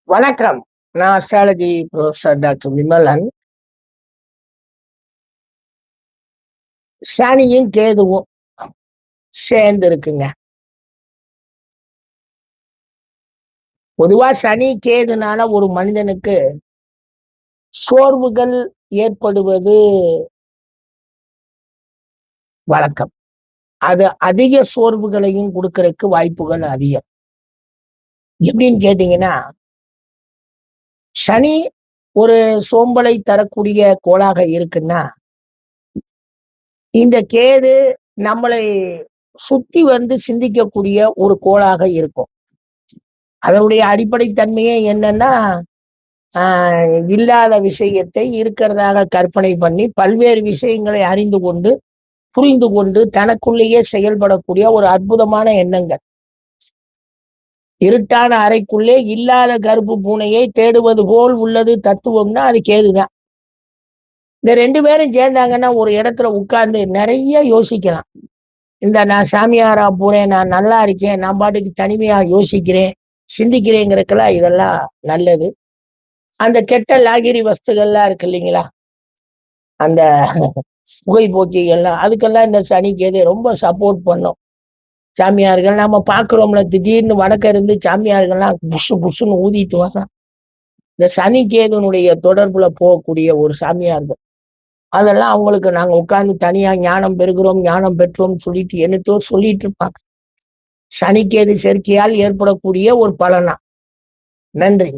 வணக்கம். நான் astrology professor doctor Vimalan. சனியும் கேதுவும் சேர்ந்து இருக்குங்க. பொதுவா சனி கேதுனால ஒரு மனிதனுக்கு சோர்வுகள் ஏற்படுவது வழக்கம். அது அதிக சோர்வுகளையும் கொடுக்கறதுக்கு வாய்ப்புகள் அதிகம். எப்படின்னு கேட்டீங்கன்னா, சனி ஒரு சோம்பலை தரக்கூடிய கோளாக இருக்குன்னா, இந்த கேது நம்மளை சுத்தி வந்து சிந்திக்கக்கூடிய ஒரு கோளாக இருக்கும். அதனுடைய அடிப்படை தன்மையே என்னன்னா, இல்லாத விஷயத்தை இருக்கிறதாக கற்பனை பண்ணி பல்வேறு விஷயங்களை அறிந்து கொண்டு புரிந்து கொண்டு தனக்குள்ளேயே செயல்படக்கூடிய ஒரு அற்புதமான எண்ணங்கள். இருட்டான அறைக்குள்ளே இல்லாத கருப்பு பூனையை தேடுவது போல் உள்ளது தத்துவம்னா அது கேதுதான். இந்த ரெண்டு பேரும் சேர்ந்தாங்கன்னா ஒரு இடத்துல உட்கார்ந்து நிறைய யோசிக்கலாம். நான் சாமியாரா போறேன், நான் நல்லா இருக்கேன், நான் பாட்டுக்கு தனிமையா யோசிக்கிறேன், சிந்திக்கிறேங்கிறதுக்கெல்லாம் இதெல்லாம் நல்லது. அந்த கெட்ட லாகிரி வஸ்துகள்லாம் இருக்கு இல்லைங்களா, அந்த புகைப்போக்கிகள்லாம், அதுக்கெல்லாம் இந்த சனி கேது ரொம்ப சப்போர்ட் பண்ணும். சாமியார்கள் நம்ம பாக்குறோம்ல, திடீர்னு வடக்க இருந்து சாமியார்கள்லாம் புஷு புஷுன்னு ஊதிட்டு வர்றான். இந்த சனி கேதுனுடைய தொடர்புல போகக்கூடிய ஒரு சாமியார்கள், அதெல்லாம் அவங்களுக்கு நாங்க உட்கார்ந்து தனியா ஞானம் பெறுகிறோம், ஞானம் பெற்றோம் சொல்லிட்டு என்னத்தோ சொல்லிட்டு இருப்பாங்க. சனிக்கேது சேர்க்கையால் ஏற்படக்கூடிய ஒரு பலனா. நன்றி.